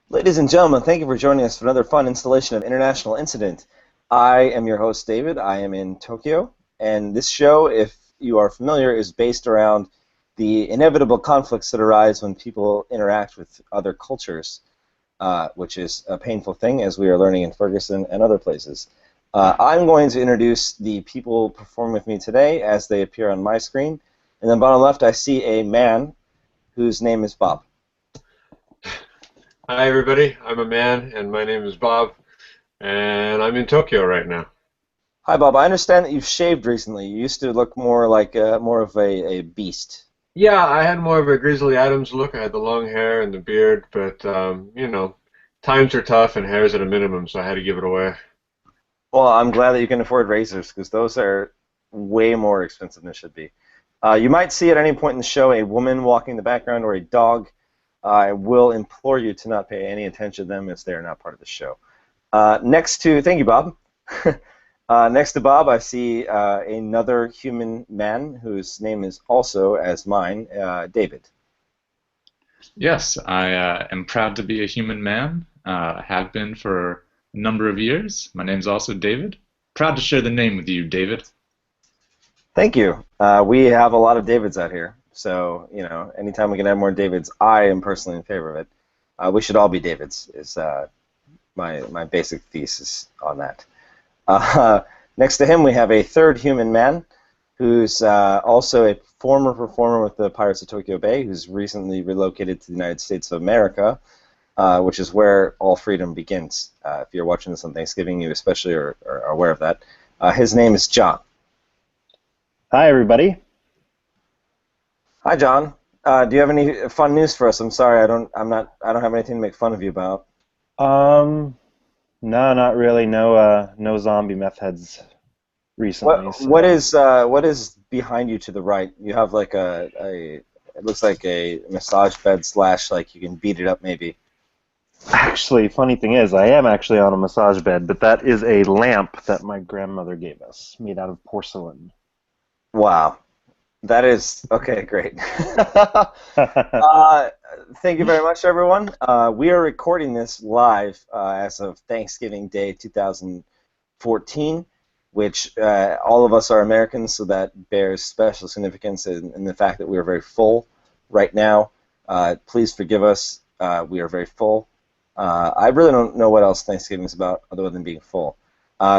Ladies and gentlemen, thank you for joining us for another fun installation of International Incident. I am your host, David. I am in Tokyo, and this show, if you are familiar, is based around the inevitable conflicts that arise when people interact with other cultures, which is a painful thing, as we are learning in Ferguson and other places. I'm going to introduce the people performing with me today as they appear on my screen. And then bottom left, I see a man whose name is Bob. Hi everybody, I'm a man and my name is Bob and I'm in Tokyo right now. Hi, Bob. I understand that you've shaved recently. You used to look more like more of a beast. Yeah, I had more of a Grizzly Adams look. I had the long hair and the beard, but times are tough and hair's at a minimum, so I had to give it away. Well, I'm glad that you can afford razors because those are way more expensive than they should be. You might see at any point in the show a woman walking in the background or a dog. I will implore you to not pay any attention to them as they are not part of the show. Thank you, Bob. Next to Bob, I see another human man whose name is also, as mine, David. Yes, I am proud to be a human man. Have been for a number of years. My name's also David. Proud to share the name with you, David. Thank you. We have a lot of Davids out here, so anytime we can have more Davids, I am personally in favor of it. We should all be Davids. Is my basic thesis on that. Uh, Next to him, we have a third human man, who's also a former performer with the Pirates of Tokyo Bay, who's recently relocated to the United States of America, which is where all freedom begins. If you're watching this on Thanksgiving, you especially are aware of that. His name is John. Hi, everybody. Hi, John. Do you have any fun news for us? I'm sorry, I don't have anything to make fun of you about. Um, no, not really. No zombie meth heads recently. So, What is behind you to the right? You have like a it looks like a massage bed slash like you can beat it up maybe. actually, funny thing is, I am actually on a massage bed, but that is a lamp that my grandmother gave us, made out of porcelain. Wow, that is okay. Great. uh, Thank you very much, everyone. We are recording this live as of Thanksgiving Day 2014, which all of us are Americans, so that bears special significance in the fact that we are very full right now. Please forgive us. We are very full. I really don't know what else Thanksgiving is about other than being full.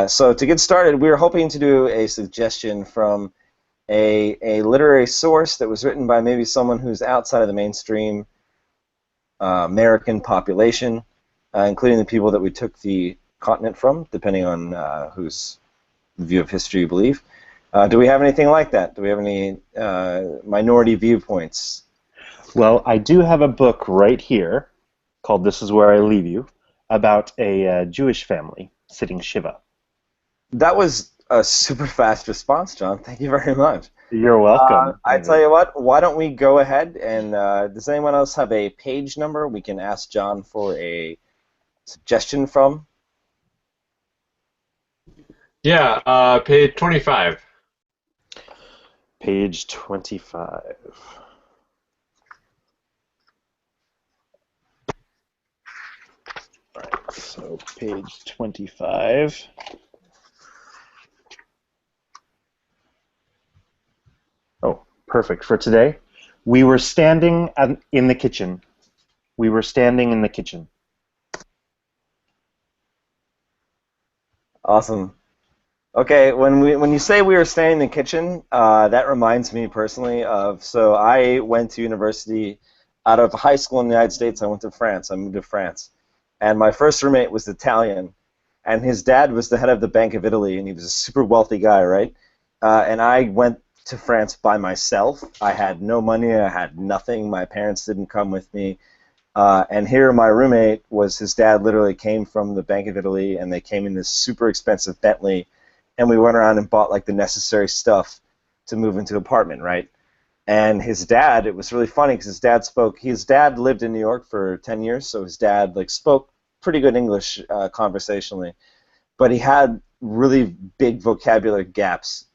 So to get started, we were hoping to do a suggestion from a literary source that was written by maybe someone who's outside of the mainstream American population, including the people that we took the continent from, depending on whose view of history you believe. Do we have anything like that? Do we have any minority viewpoints? Well, I do have a book right here called "This Is Where I Leave You" about a Jewish family sitting Shiva. That was a super fast response, John. Thank you very much. You're welcome, I tell David. you what, why don't we go ahead and does anyone else have a page number we can ask John for a suggestion from? Yeah, page 25. Page 25. All right, so page 25. Oh, perfect. For today, we were standing in the kitchen. We were standing in the kitchen. Awesome. Okay, when you say we were staying in the kitchen, that reminds me personally of so I went to university out of high school in the United States. I went to France. I moved to France, and my first roommate was Italian, and his dad was the head of the Bank of Italy, and he was a super wealthy guy, right? And I went to France by myself. I had no money. I had nothing. My parents didn't come with me. And here, my roommate was his dad. Literally came from the Bank of Italy, and they came in this super expensive Bentley, and we went around and bought like the necessary stuff to move into an apartment, right? And his dad, it was really funny because his dad lived in New York for 10 years, so his dad like spoke pretty good English conversationally, but he had really big vocabulary gaps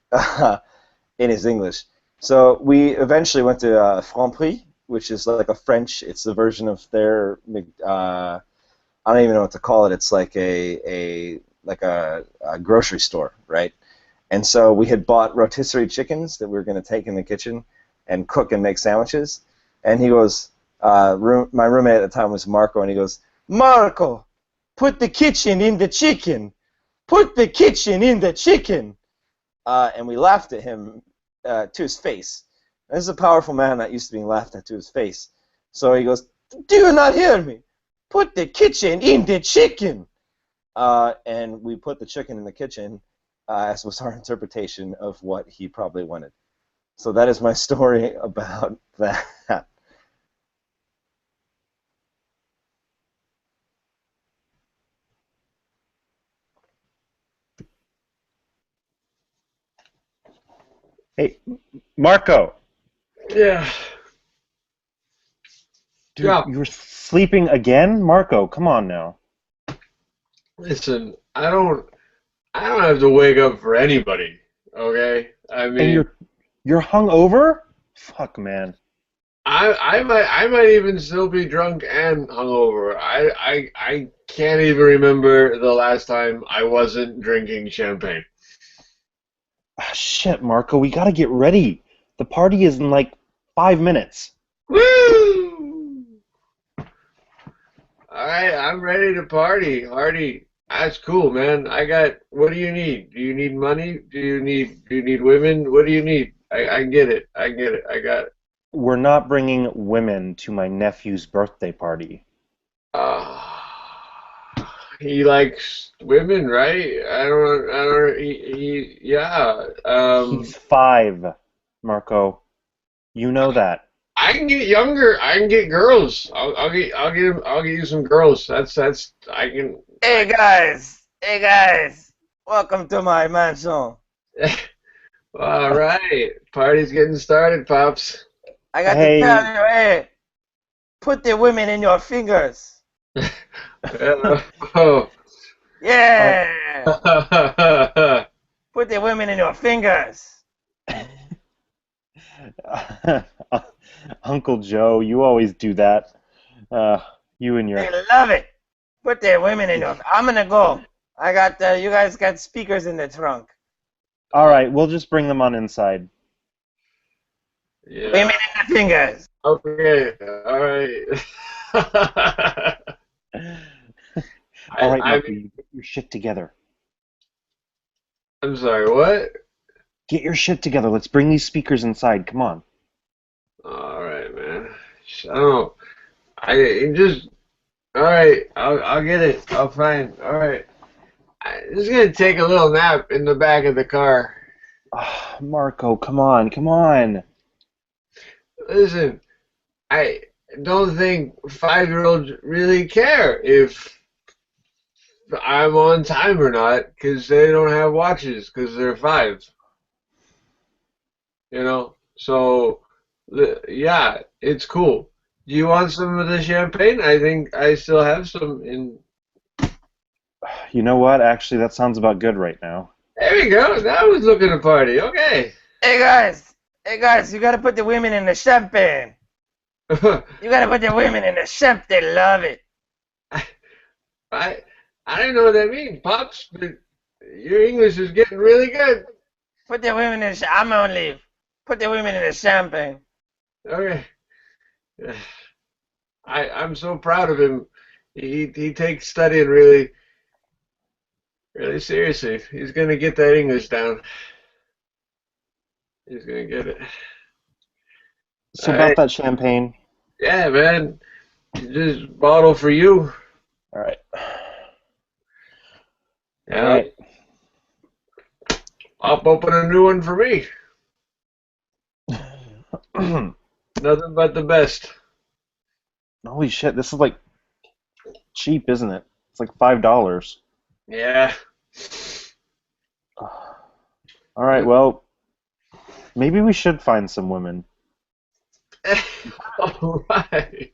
in his English. So we eventually went to Franprix, which is like a French. It's the version of their I don't even know what to call it. It's like a grocery store, right? And so we had bought rotisserie chickens that we were going to take in the kitchen and cook and make sandwiches. And he goes, my roommate at the time was Marco, and he goes, Marco, put the kitchen in the chicken. Put the kitchen in the chicken. And we laughed at him to his face. This is a powerful man that used to being laughed at to his face. So he goes, do you not hear me? Put the kitchen in the chicken. And we put the chicken in the kitchen, as was our interpretation of what he probably wanted. So that is my story about that. Hey, Marco, Yeah. dude, Yeah. you were sleeping again? Marco, come on now. Listen, I don't have to wake up for anybody. Okay? I And mean, you're hungover? Fuck, man. I might even still be drunk and hungover. I can't even remember the last time I wasn't drinking champagne. Ah, shit, Marco, we gotta get ready. The party is in like 5 minutes. Woo! All right, I'm ready to party. Hardy, that's cool, man. What do you need? Do you need money? Do you need women? What do you need? I get it. I get it. I got it. We're not bringing women to my nephew's birthday party. Uh, he likes women, right? Yeah. He's 5, Marco. You know that. I can get younger. I can get girls. I'll get you some girls. I can. Hey guys, welcome to my mansion. All right, party's getting started, pops. I got to Hey, tell you, hey, put the women in your fingers. Oh. Yeah, Oh. put the women in your fingers. Uncle Joe, you always do that. You and They your. love it. Put the women in your. I'm gonna go. I got. You guys got speakers in the trunk. All right, we'll just bring them on inside. Yeah. Women in the fingers. Okay. All right. All right, I Marco, you get your shit together. I'm sorry. What? Get your shit together. Let's bring these speakers inside. Come on. All right, man. I don't know. I just. All right. I'll get it. I'll find. All right. I'm just gonna take a little nap in the back of the car. Ah, Marco, come on, come on. Listen, I don't think 5-year-olds really care if I'm on time or not because they don't have watches because they're 5. So yeah, it's cool. Do you want some of the champagne? I think I still have some in. You know what? Actually, that sounds about good right now. There we go. That was looking to party. Okay. Hey guys, you gotta put the women in the champagne. You gotta put the women in the champagne. They love it. I I don't know what that means, pops, but your English is getting really good. Put the women in. I'm gonna leave. Put the women in the champagne. Okay. I'm so proud of him. He takes studying really really seriously. He's gonna get that English down. He's gonna get it. So All about right. that champagne. Yeah, man. Just bottle for you. All right. All Yeah. right. Pop open a new one for me. Nothing but the best. Holy shit, this is like cheap, isn't it? It's like $5. Yeah. All right, well, maybe we should find some women. All right.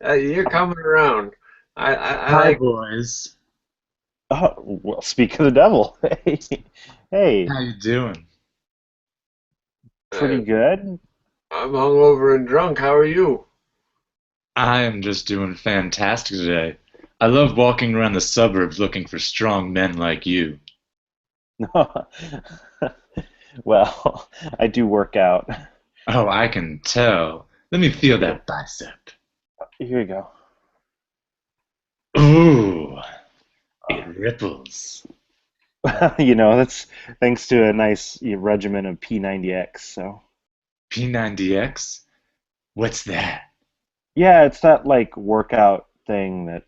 You're coming around. I Hi, like. boys. Oh, well, speak of the devil. Hey, hey, How you doing? pretty good. I'm hungover and drunk. How are you? I am just doing fantastic today. I love walking around the suburbs looking for strong men like you. Well, I do work out. Oh, I can tell. Let me feel that bicep. Here you go. Ooh, it ripples. That's thanks to a nice regimen of P90X. So P90X? What's that? yeah, it's that like workout thing that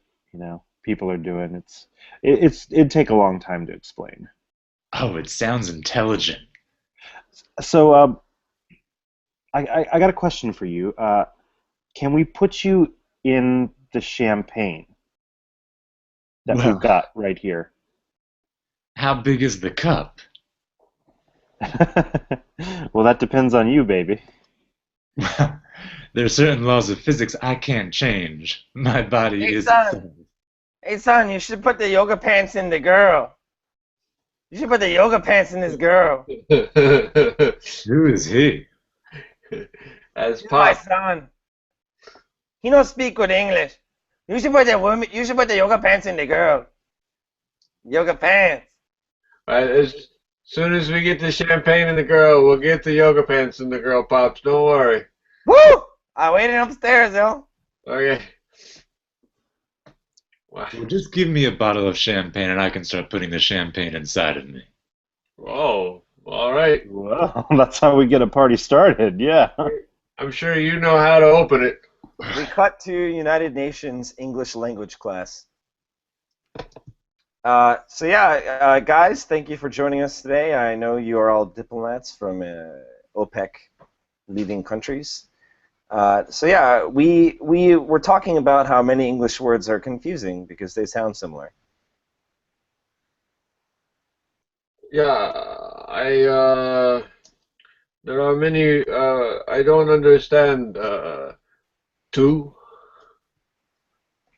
people are doing. It'd take a long time to explain. Oh, it sounds intelligent. So I got a question for you. Can we put you in the champagne that we've Well, got right here? how big is the cup? Well, that depends on you, baby. Well, there are certain laws of physics I can't change. My body Hey is itself. son, hey son, you should put the yoga pants in the girl. You should put the yoga pants in this girl. Who is he? That's This is my Pop. son. He don't speak good English. You should put the woman. You should put the yoga pants in the girl. Yoga pants. Right, as soon as we get the champagne and the girl, we'll get the yoga pants and the girl, Pops. Don't worry. Woo! I waited upstairs, yo. Okay. Wow. Well, just give me a bottle of champagne and I can start putting the champagne inside of me. Whoa. All right. Well, that's how we get a party started. Yeah. I'm sure you know how to open it. We cut to United Nations English language class. So yeah, guys, thank you for joining us today. I know you are all diplomats from OPEC leading countries. So yeah, we were talking about how many English words are confusing because they sound similar. Yeah, there are many, I don't understand, two,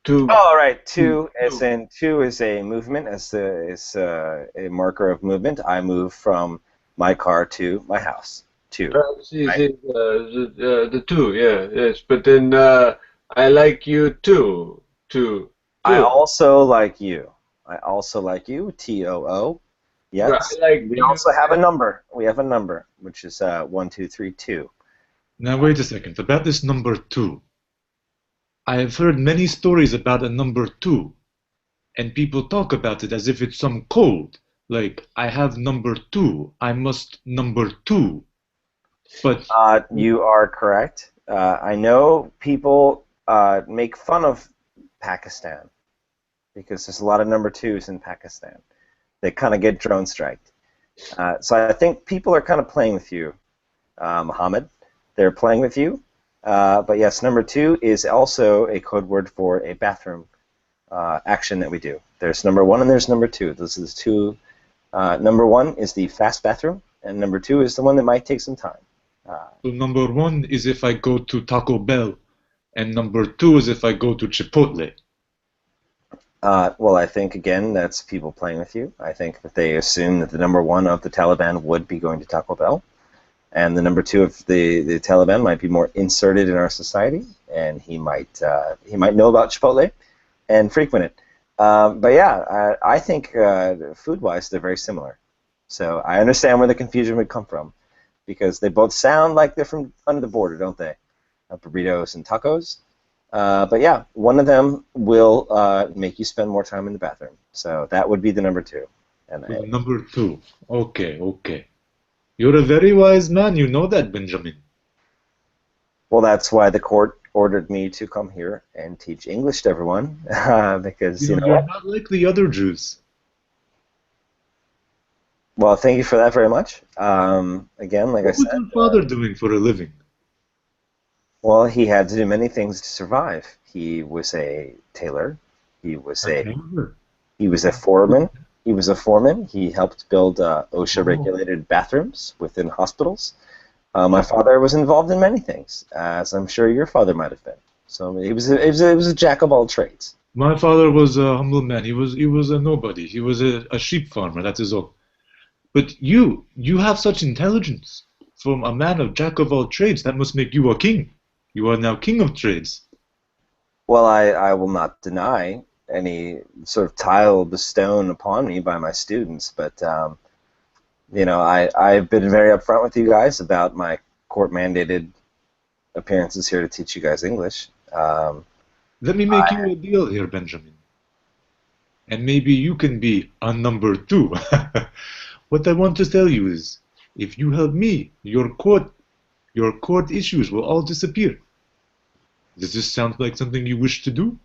two, Oh, right. two, Two, as in two is a movement, a marker of movement. I move from my car to my house. Two. see, Right? the two, yeah, yes, but then, I like you too, I two. also like you. I also like you. TOO. But Yes. I like We you, also have a number. We have a number, which is 1, 2, 3, 2. Now, wait a second. About this number two. I have heard many stories about a number two, and people talk about it as if it's some code. Like, I have number two. I must number two. But You are correct. I know people make fun of Pakistan because there's a lot of number twos in Pakistan. They kind of get drone striked. So I think people are kind of playing with you, Mohammed. They're playing with you. But yes, number two is also a code word for a bathroom action that we do. There's number one and there's number two. Those are the two. Number one is the fast bathroom, and number two is the one that might take some time. so number one is if I go to Taco Bell, and number two is if I go to Chipotle. Well, I think, again, that's people playing with you. I think that they assume that the number one of the Taliban would be going to Taco Bell, and the number two of the Taliban might be more inserted in our society, and he might know about Chipotle and frequent it. But yeah, I think food-wise they're very similar. So I understand where the confusion would come from, because they both sound like they're from under the border, don't they? Burritos and tacos. But yeah, one of them will make you spend more time in the bathroom. So that would be the number two. And So number two. Okay, okay. You're a very wise man, you know that, Benjamin. well, that's why the court ordered me to come here and teach English to everyone, because you know You're what? not like the other Jews. Well, thank you for that very much. Again, like I What was said, your father doing for a living? well, he had to do many things to survive. He was a tailor. He was a He was a foreman. He was a foreman. He helped build OSHA-regulated bathrooms within hospitals. My father was involved in many things, as I'm sure your father might have been. So he was a jack of all trades. My father was a humble man. He was a nobody. He was a sheep farmer. That is all. But you have such intelligence. From a man of jack of all trades, that must make you a king. You are now king of trades. Well, I will not deny any sort of tile bestowed upon me by my students, but I've been very upfront with you guys about my court-mandated appearances here to teach you guys English. Let me make you a deal here, Benjamin. And maybe you can be a number 2. What I want to tell you is, if you help me, your court issues will all disappear. Does this sound like something you wish to do?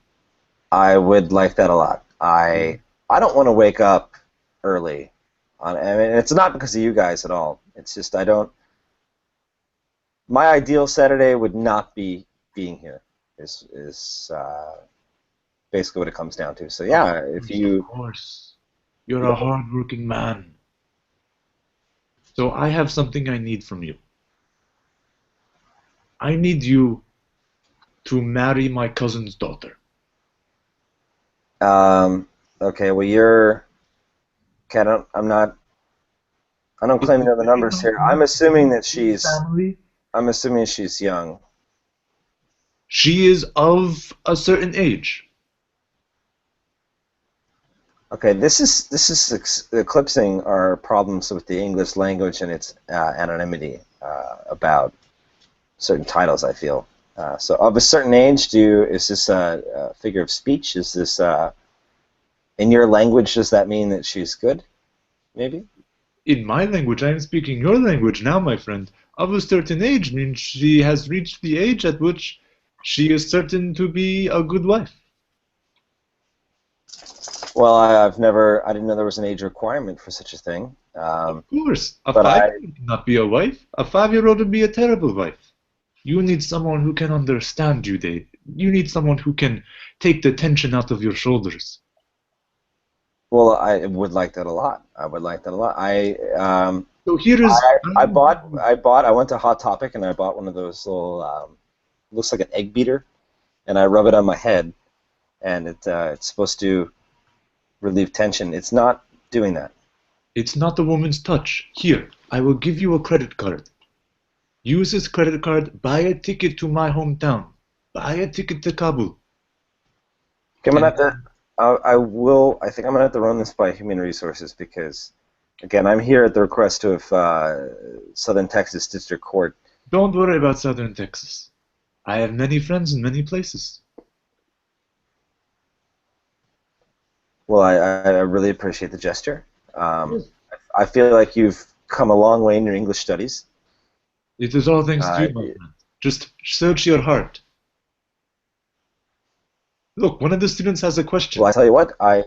I would like that a lot. I don't want to wake up early. I mean, it's not because of you guys at all. It's just I don't. My ideal Saturday would not be being here. Is basically what it comes down to. So yeah, if you. Of course, you're a hard-working man. So I have something I need from you. I need you to marry my cousin's daughter. Okay. Well, you're. Okay, I don't claim to know the numbers here. I'm assuming that she's. I'm assuming she's young. She is of a certain age. Okay, this is eclipsing our problems with the English language and its anonymity about certain titles. I feel so of a certain age. Is this a figure of speech? Is this in your language? Does that mean that she's good? Maybe. In my language, I am speaking your language now, my friend. Of a certain age means she has reached the age at which she is certain to be a good wife. Well, I didn't know there was an age requirement for such a thing. Of course, a but 5-year-old cannot be a wife. A 5-year-old would be a terrible wife. You need someone who can understand you, Dave. You need someone who can take the tension out of your shoulders. Well, I would like that a lot. I would like that a lot. So here is. I went to Hot Topic and I bought one of those little, looks like an egg beater, and I rub it on my head, and it's supposed to relieve tension. It's not doing that. It's not a woman's touch. Here, I will give you a credit card. Use this credit card, buy a ticket to my hometown. Buy a ticket to Kabul. Okay, I think I'm gonna have to run this by Human Resources because, again, I'm here at the request of Southern Texas District Court. Don't worry about Southern Texas. I have many friends in many places. Well, I really appreciate the gesture. I feel like you've come a long way in your English studies. It is all thanks to you, my friend. Just search your heart. Look, one of the students has a question. Well, I tell you what, I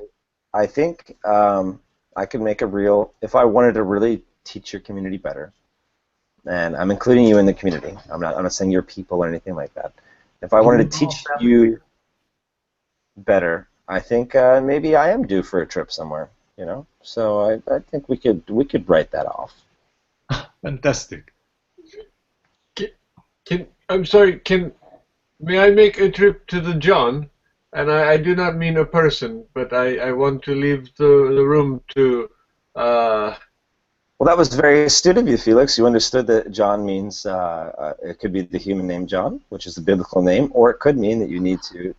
think I could make a real, if I wanted to really teach your community better, and I'm including you in the community. I'm not saying you're people or anything like that. If I wanted to teach you better, I think maybe I am due for a trip somewhere. You know, so I think we could write that off. Fantastic. I'm sorry. May I make a trip to the John? And I do not mean a person, but I want to leave the room to. Well, that was very astute of you, Felix. You understood that John means it could be the human name John, which is the biblical name, or it could mean that you need to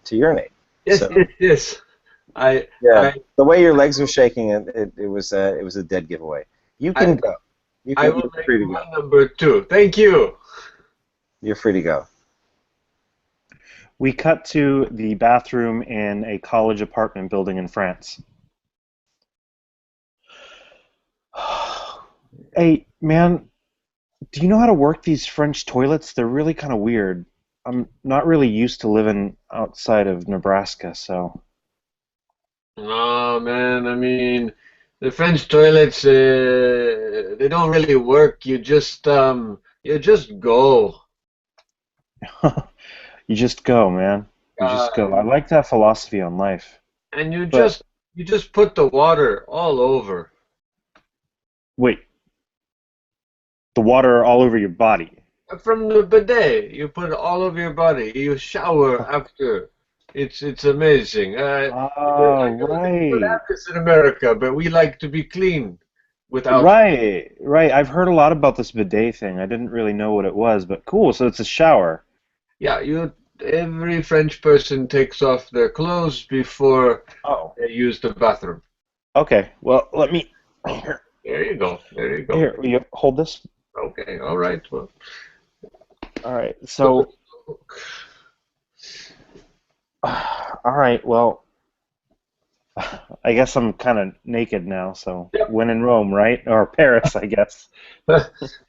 urinate. Yes, so, yes. The way your legs were shaking, it was a dead giveaway. You can go. I will make my number 2. Thank you. You're free to go. We cut to the bathroom in a college apartment building in France. Hey, man, do you know how to work these French toilets? They're really kind of weird. I'm not really used to living outside of Nebraska, so... Oh, man, I mean, the French toilets, they don't really work. You just go. You just go, man. You just go. I like that philosophy on life. And you just put the water all over. Wait. The water all over your body? From the bidet, you put it all over your body. You shower after. It's amazing. Right. We have this in America, but we like to be clean without. Right. I've heard a lot about this bidet thing. I didn't really know what it was, but cool. So it's a shower. Yeah, you every French person takes off their clothes before Oh, they use the bathroom. okay. Well, let me here. There you go. There you go. Here, will you hold this? Okay. All right. Well. All right. So, all right. Well, I guess I'm kind of naked now. So, Yep. when in Rome, right? Or Paris, I guess.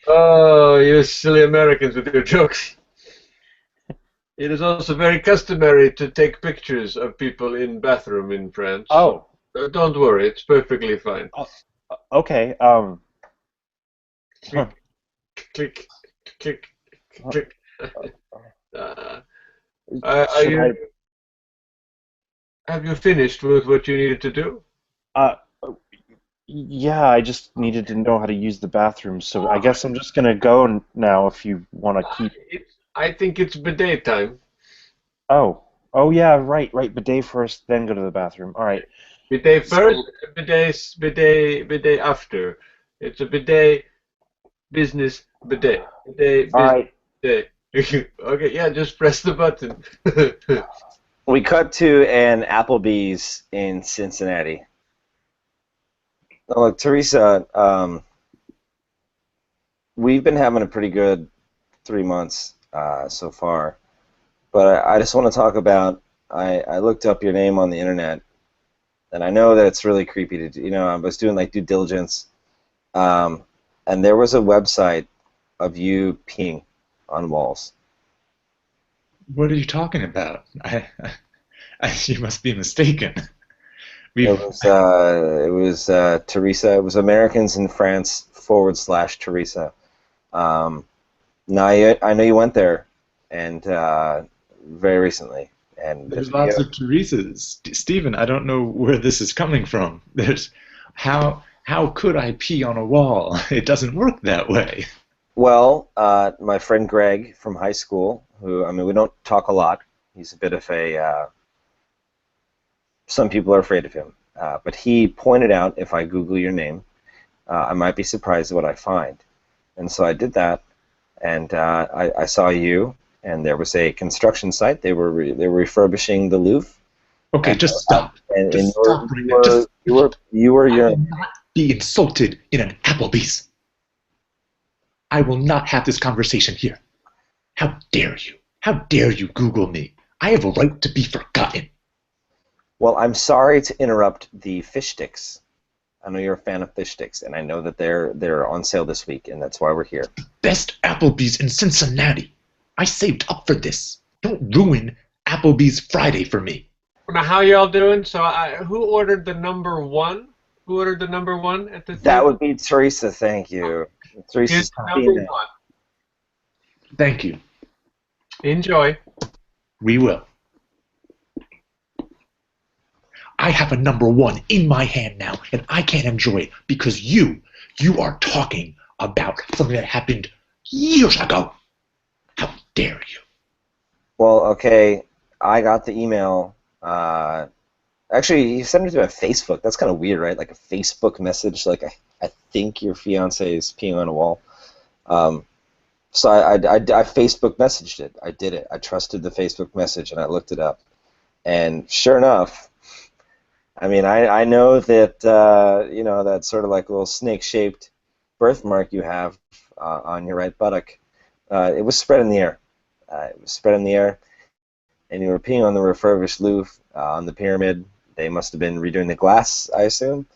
Oh, you silly Americans with your jokes. It is also very customary to take pictures of people in bathroom in France. Oh, Don't worry, it's perfectly fine. uh, okay. Huh. Click, click, click, click. Uh, are Should I? you? Have you finished with what you needed to do? Uh, yeah, I just needed to know how to use the bathroom, so I guess I'm just gonna go now if you want to keep. I think it's bidet time. Oh, oh yeah, right. Bidet first, then go to the bathroom. All right. Bidet first, So, bidet after. It's a bidet business bidet. Bidet all business right. bidet. Okay, yeah, just press the button. We cut to an Applebee's in Cincinnati. Oh, look, Teresa, we've been having a pretty good 3 months so far, but I just want to talk about. I looked up your name on the internet, and I know that it's really creepy to do. I was doing like due diligence, um, and there was a website of you peeing on walls. What are you talking about? You must be mistaken. It We've was Teresa. It was Americans in France / Teresa. Um, Now I know you went there, and very recently, and there's there's lots video. of Teresas. Stephen, I don't know where this is coming from. There's how could I pee on a wall? It doesn't work that way. Well, my friend Greg from high school, who I mean we don't talk a lot. He's a bit of a some people are afraid of him, but he pointed out if I Google your name, I might be surprised at what I find, and so I did that, and I saw you, and there was a construction site. They were refurbishing the Louvre, Okay, and just stop. and Just stop right you there. were Just you were you were I your will not be insulted in an Applebee's. I will not have this conversation here. How dare you? How dare you Google me? I have a right to be forgotten. well. I'm sorry to interrupt the fish sticks. I know you're a fan of fish sticks, and I know that they're on sale this week, and that's why we're here. Best Applebee's in Cincinnati. I saved up for this. Don't ruin Applebee's Friday for me. Now, how y'all doing? So, who ordered the number one? Who ordered the number one at the That table? would be Teresa. Thank you. Here's Teresa's the number peeing now. one. Thank you. Enjoy. We will. I have a number one in my hand now, and I can't enjoy it because you are talking about something that happened years ago. How dare you? Well, okay. I got the email. Actually, you sent it to a Facebook. That's kind of weird, right? Like a Facebook message. Like I think your fiance is peeing on a wall. So I Facebook messaged it. I did it. I trusted the Facebook message, and I looked it up. And sure enough, I mean, I know that that sort of like little snake-shaped birthmark you have on your right buttock. It was spread in the air. It was spread in the air, and you were peeing on the refurbished Louvre on the pyramid. They must have been redoing the glass, I assume.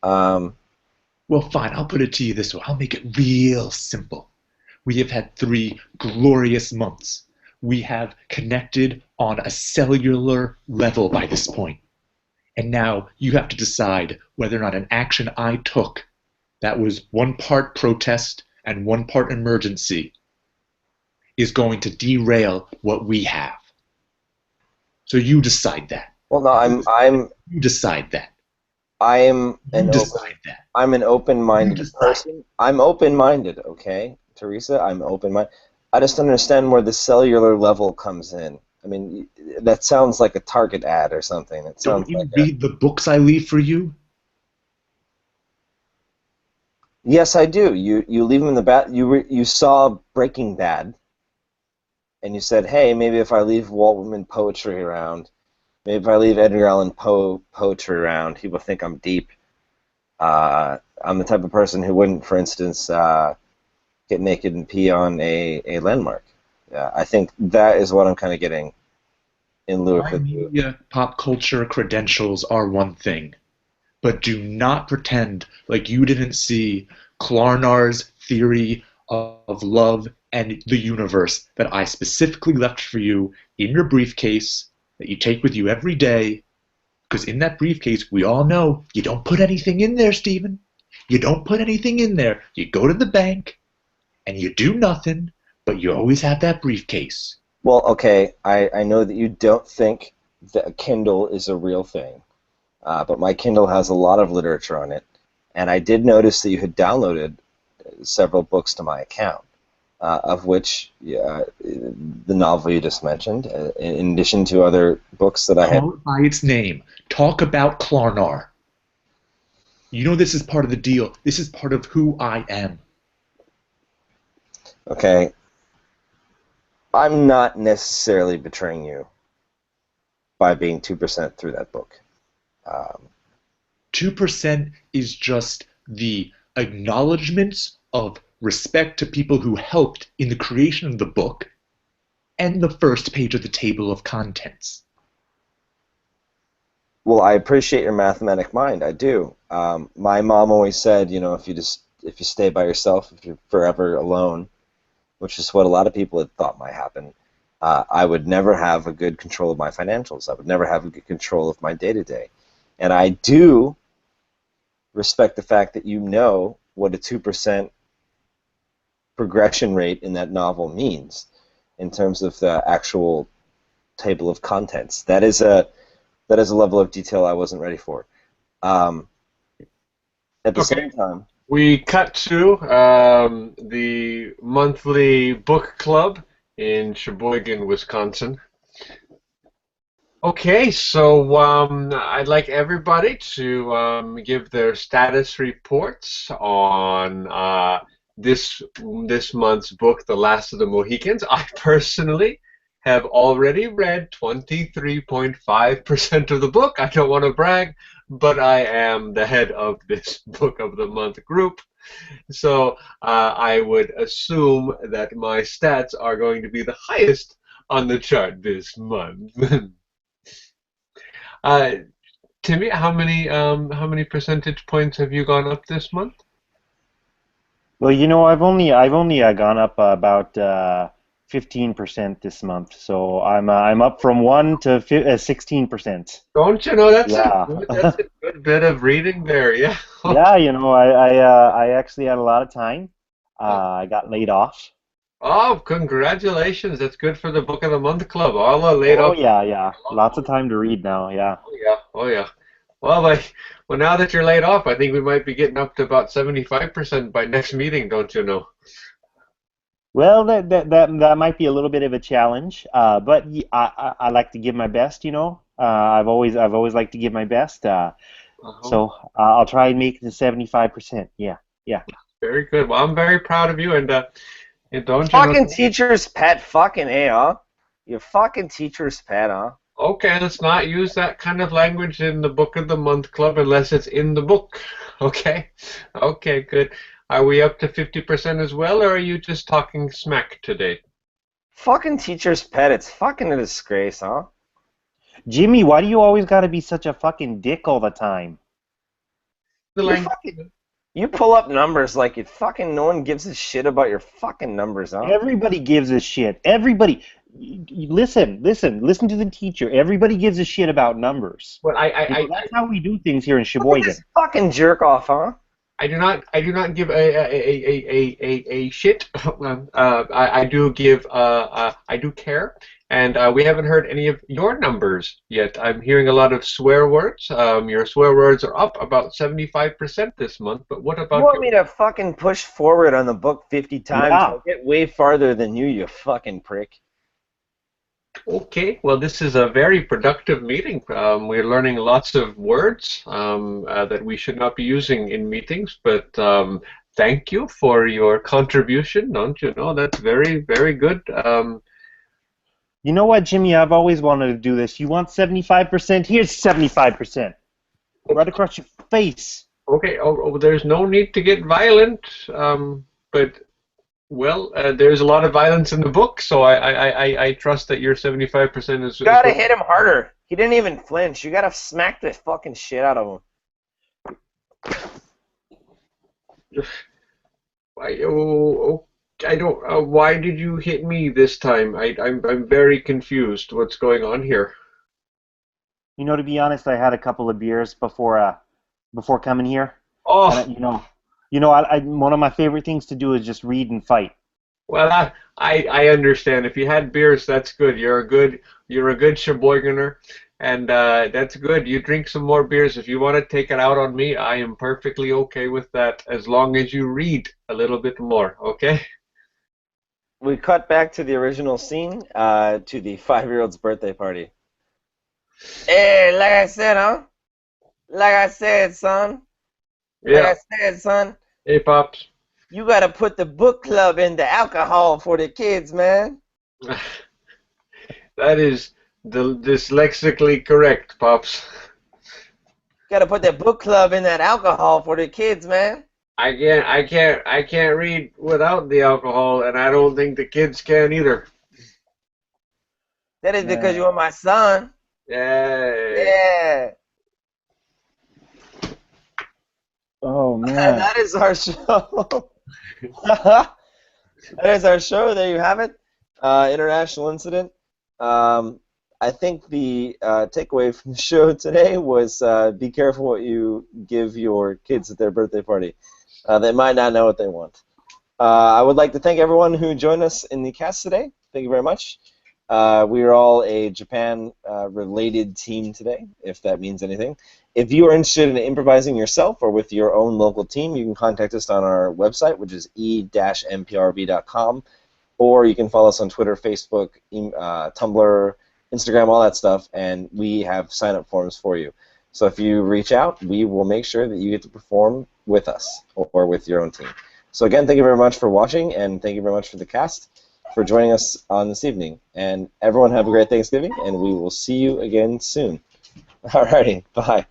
Um, Well, fine, I'll put it to you this way. I'll make it real simple. We have had 3 glorious months. We have connected on a cellular level by this point. And now you have to decide whether or not an action I took that was one part protest and one part emergency is going to derail what we have. So you decide that. well, no, You decide that. I'm You decide that. I'm an You open-minded decide. person. I'm open-minded, okay, Teresa. I'm open-minded. I just don't understand where the cellular level comes in. I mean, that sounds like a Target ad or something. It sounds Don't you like a. read the books I leave for you? Yes, I do. You leave them in the bat. You saw Breaking Bad, and you said, hey, maybe if I leave Walt Whitman poetry around, maybe if I leave Edgar Allan Poe poetry around, people think I'm deep. I'm the type of person who wouldn't, for instance, get naked and pee on a landmark. I think that is what I'm kind of getting in lieu of My the. media pop culture credentials are one thing, but do not pretend like you didn't see Klarnar's theory of love and the universe that I specifically left for you in your briefcase that you take with you every day. Because in that briefcase, we all know you don't put anything in there, Stephen. You don't put anything in there. You go to the bank and you do nothing, but you always have that briefcase. Well, okay, I know that you don't think that a Kindle is a real thing, but my Kindle has a lot of literature on it, and I did notice that you had downloaded several books to my account, of which the novel you just mentioned, in addition to other books that I had. Call it by its name. Talk about Klarnar. You know this is part of the deal. This is part of who I am. Okay, I'm not necessarily betraying you by being 2% through that book. 2% is just the acknowledgments of respect to people who helped in the creation of the book and the first page of the table of contents. Well, I appreciate your mathematic mind. I do. My mom always said, if you stay by yourself, if you're forever alone, which is what a lot of people had thought might happen, I would never have a good control of my financials. I would never have a good control of my day-to-day. And I do respect the fact that you know what a 2% progression rate in that novel means in terms of the actual table of contents. That is a level of detail I wasn't ready for. At the same time, we cut to the monthly book club in Sheboygan, Wisconsin. Okay, so I'd like everybody to give their status reports on this month's book, The Last of the Mohicans. I personally have already read 23.5% of the book. I don't want to brag, but I am the head of this Book of the Month group. So I would assume that my stats are going to be the highest on the chart this month. Timmy, how many percentage points have you gone up this month? Well, I've only gone up about 15% this month, so I'm up from 1 to 16%. Don't you know that's Yeah. that's a good bit of reading there, yeah. Yeah, I actually had a lot of time. I got laid off. Oh, congratulations! That's good for the Book of the Month Club. All the laid Oh off. yeah, yeah. Lots of time to read now, yeah. Oh yeah, oh yeah. Well, now that you're laid off, I think we might be getting up to about 75% by next meeting, don't you know? Well, that might be a little bit of a challenge, but I like to give my best, I've always liked to give my best, Uh-huh. so I'll try and make it to 75%. Yeah, yeah. Very good. Well, I'm very proud of you, and don't you know? fucking teacher's pet, fucking A, huh? You fucking teacher's pet, huh? Okay, let's not use that kind of language in the Book of the Month Club unless it's in the book. Okay? Okay, good. Are we up to 50% as well, or are you just talking smack today? Fucking teacher's pet, it's fucking a disgrace, huh? Jimmy, why do you always gotta be such a fucking dick all the time? The You language. fucking, you pull up numbers like it fucking no one gives a shit about your fucking numbers, huh? Everybody gives a shit. Everybody, listen to the teacher. Everybody gives a shit about numbers. Well, That's how we do things here in Look at Sheboygan. this fucking jerk off, huh? I do not give a shit. I do give I do care, and we haven't heard any of your numbers yet. I'm hearing a lot of swear words. Your swear words are up about 75% this month. But what You about want me to fucking push forward on the book 50 times? Yeah. I'll get way farther than you fucking prick. Okay, well, this is a very productive meeting. We're learning lots of words that we should not be using in meetings, but thank you for your contribution. Don't you know? That's very, very good. You know what, Jimmy? I've always wanted to do this. You want 75%? Here's 75%. Right across your face. Okay, there's no need to get violent, but, well, there's a lot of violence in the book, so I trust that your 75% is... You gotta hit him harder. He didn't even flinch. You gotta smack the fucking shit out of him. I don't... why did you hit me this time? I'm very confused. What's going on here? You know, to be honest, I had a couple of beers before coming here. Oh, And, one of my favorite things to do is just read and fight. well, I understand. If you had beers, that's good. You're a good Sheboyganer, and that's good. You drink some more beers. If you want to take it out on me, I am perfectly okay with that, as long as you read a little bit more, okay? We cut back to the original scene, to the 5-year-old's birthday party. Hey, like I said, huh? Like I said, son. Like Yeah. I said, son. Hey, Pops. You gotta put the book club in the alcohol for the kids, man. That is dyslexically correct, Pops. Gotta put the book club in that alcohol for the kids, man. I can't read without the alcohol, and I don't think the kids can either. That is because you're my son. Yeah. Yeah. Oh, man. That is our show. That is our show. There you have it. International incident. I think the takeaway from the show today was be careful what you give your kids at their birthday party. They might not know what they want. I would like to thank everyone who joined us in the cast today. Thank you very much. We are all a Japan-related team today, if that means anything. If you are interested in improvising yourself or with your own local team, you can contact us on our website, which is e-mprv.com, or you can follow us on Twitter, Facebook, Tumblr, Instagram, all that stuff, and we have sign-up forms for you. So if you reach out, we will make sure that you get to perform with us or with your own team. So again, thank you very much for watching, and thank you very much for the cast for joining us on this evening. And everyone have a great Thanksgiving, and we will see you again soon. Alrighty, bye.